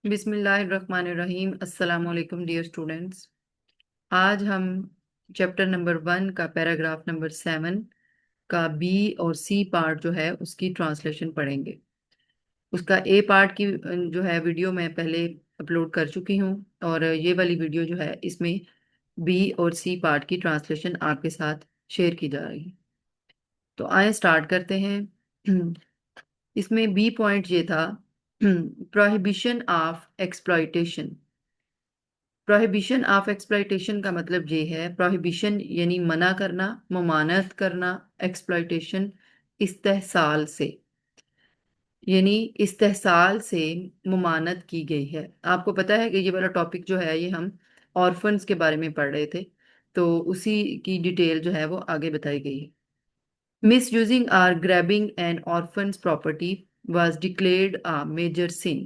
بسم اللہ الرحمن الرحیم۔ السلام علیکم ڈیئر اسٹوڈینٹس۔ آج ہم چیپٹر نمبر 1 کا پیراگراف نمبر 7 کا بی اور سی پارٹ جو ہے اس کی ٹرانسلیشن پڑھیں گے۔ اس کا اے پارٹ کی جو ہے ویڈیو میں پہلے اپلوڈ کر چکی ہوں، اور یہ والی ویڈیو جو ہے اس میں بی اور سی پارٹ کی ٹرانسلیشن آپ کے ساتھ شیئر کی جا رہی ہے۔ تو آئیں سٹارٹ کرتے ہیں۔ اس میں بی پوائنٹ یہ تھا، prohibition of exploitation. Prohibition of exploitation کا مطلب یہ ہے، پروہیبیشن یعنی منع کرنا، ممانعت کرنا، ایکسپلائٹیشن استحصال سے، یعنی استحصال سے ممانعت کی گئی ہے۔ آپ کو پتہ ہے کہ یہ والا ٹاپک جو ہے یہ ہم آرفنز کے بارے میں پڑھ رہے تھے، تو اسی کی ڈیٹیل جو ہے وہ آگے بتائی گئی ہے۔ Misusing or grabbing an orphan's property was declared a major sin.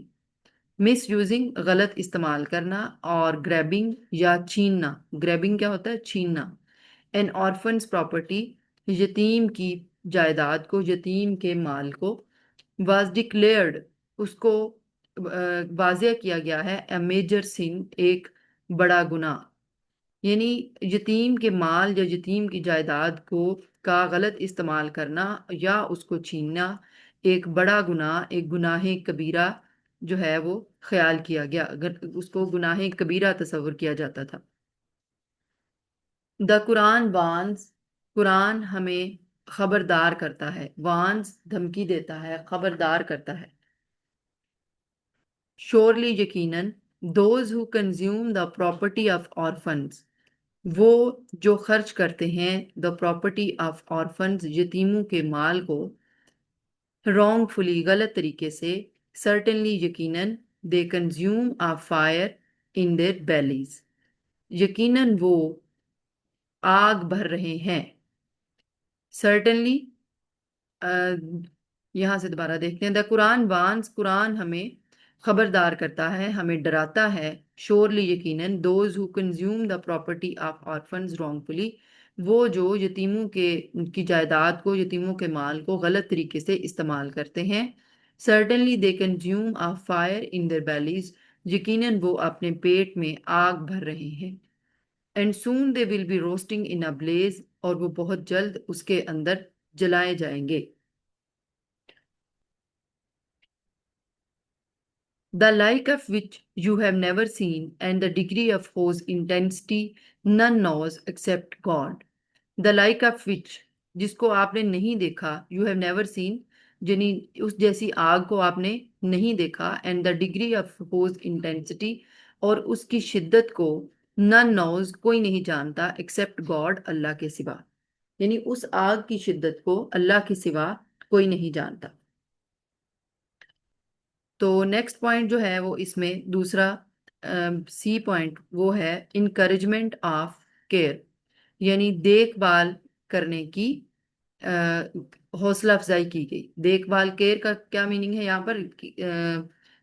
Miss using غلط استعمال کرنا، اور گریبنگ یا چھیننا، گریبنگ کیا ہوتا ہے؟ چھیننا۔ این آرفنس پراپرٹی، یتیم کی جائیداد کو، یتیم کے مال کو، واز ڈکلیئرڈ، اس کو واضح کیا گیا ہے، اے میجر سن، ایک بڑا گناہ، یعنی یتیم کے مال یا یتیم کی جائیداد کو کا غلط استعمال کرنا یا اس کو چھیننا ایک بڑا گناہ، ایک گناہ کبیرہ جو ہے وہ خیال کیا گیا، اگر اس کو گناہ کبیرہ تصور کیا جاتا تھا۔ دا قرآن وانز، قرآن ہمیں خبردار کرتا ہے، وانز دھمکی دیتا ہے، خبردار کرتا ہے۔ شورلی یقیناً، those who consume the property of orphans, وہ جو خرچ کرتے ہیں دا پراپرٹی آف آرفنز، یتیموں کے مال کو، رانگ فلی، غلط طریقے سے، سرٹنلی یقیناً، they consume a fire in their bellies, یقیناً وہ آگ بھر رہے ہیں۔ سرٹنلی، یہاں سے دوبارہ دیکھتے ہیں، دا قرآن وانس، قرآن ہمیں خبردار کرتا ہے، ہمیں ڈراتا ہے، شورلی یقیناً، those who consume the property of orphans wrongfully, وہ جو یتیموں کی جائیداد کو، یتیموں کے مال کو غلط طریقے سے استعمال کرتے ہیں۔ Certainly they consume of fire in their bellies, یقیناً وہ اپنے پیٹ میں آگ بھر رہے ہیں۔ And soon they will be roasting in a blaze, اور وہ بہت جلد اس کے اندر جلائے جائیں گے۔ The like of which you have never seen, and the degree of whose intensity none knows except God. The like of which، جس کو آپ نے نہیں دیکھا، you have never seen، یعنی اس جیسی آگ کو آپ نے نہیں دیکھا، and the degree of whose intensity، اور اس کی شدت کو، none knows، کوئی نہیں جانتا، except God، اللہ کے سوا، یعنی اس آگ کی شدت کو اللہ کے سوا کوئی نہیں جانتا۔ تو نیکسٹ پوائنٹ جو ہے وہ اس میں دوسرا سی پوائنٹ وہ ہے انکریجمنٹ آف کیئر، یعنی دیکھ بھال کرنے کی حوصلہ افزائی کی گئی۔ دیکھ بھال، کیئر کا کیا میننگ ہے یہاں پر؟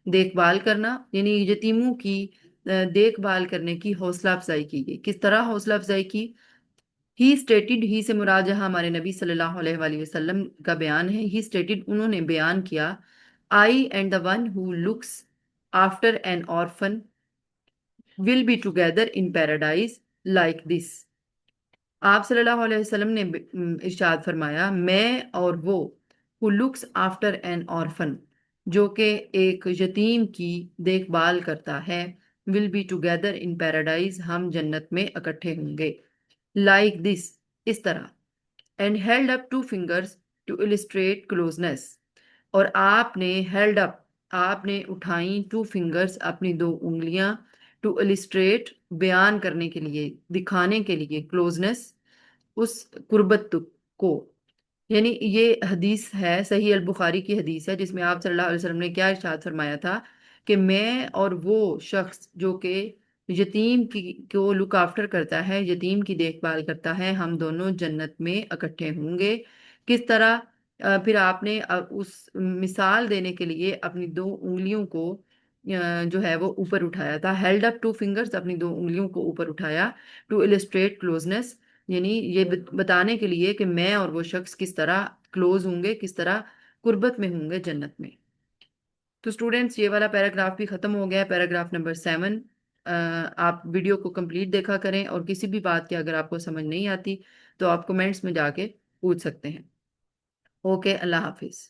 دیکھ بھال کرنا، یعنی یتیموں کی دیکھ بھال کرنے کی حوصلہ افزائی کی گئی۔ کس طرح حوصلہ افزائی کی؟ ہی اسٹیٹڈ، ہی سے مراد جہاں ہمارے نبی صلی اللہ علیہ وآلہ وسلم کا بیان ہے، ہی اسٹیٹڈ، انہوں نے بیان کیا، I and the one who looks after an orphan will be together in paradise like this۔ آپ صلی اللہ علیہ وسلم نے ارشاد فرمایا، میں اور وہ who looks after an orphan، جو کہ ایک یتیم کی دیکھ بھال کرتا ہے، will be together in paradise، ہم جنت میں اکٹھے ہوں گے، like this، اس طرح، and held up two fingers to illustrate closeness، اور آپ نے held up، آپ نے اٹھائیں two fingers، اپنی دو انگلیاں، to illustrate، بیان کرنے کے لیے، دکھانے کے لیے، closeness، اس قربت کو، یعنی یہ حدیث ہے، صحیح البخاری کی حدیث ہے، جس میں آپ صلی اللہ علیہ وسلم نے کیا ارشاد فرمایا تھا کہ میں اور وہ شخص جو کہ یتیم کو لک آفٹر کرتا ہے، یتیم کی دیکھ بھال کرتا ہے، ہم دونوں جنت میں اکٹھے ہوں گے۔ کس طرح؟ پھر آپ نے اس مثال دینے کے لیے اپنی دو انگلیوں کو جو ہے وہ اوپر اٹھایا تھا، held up two fingers، اپنی دو انگلیوں کو اوپر اٹھایا، to illustrate closeness، یعنی یہ بتانے کے لیے کہ میں اور وہ شخص کس طرح کلوز ہوں گے، کس طرح قربت میں ہوں گے جنت میں۔ تو اسٹوڈینٹس یہ والا پیراگراف بھی ختم ہو گیا ہے، پیراگراف نمبر 7۔ آپ ویڈیو کو کمپلیٹ دیکھا کریں، اور کسی بھی بات کی اگر آپ کو سمجھ نہیں آتی تو آپ کمنٹس میں جا کے پوچھ سکتے ہیں۔ اوکے، اللہ حافظ۔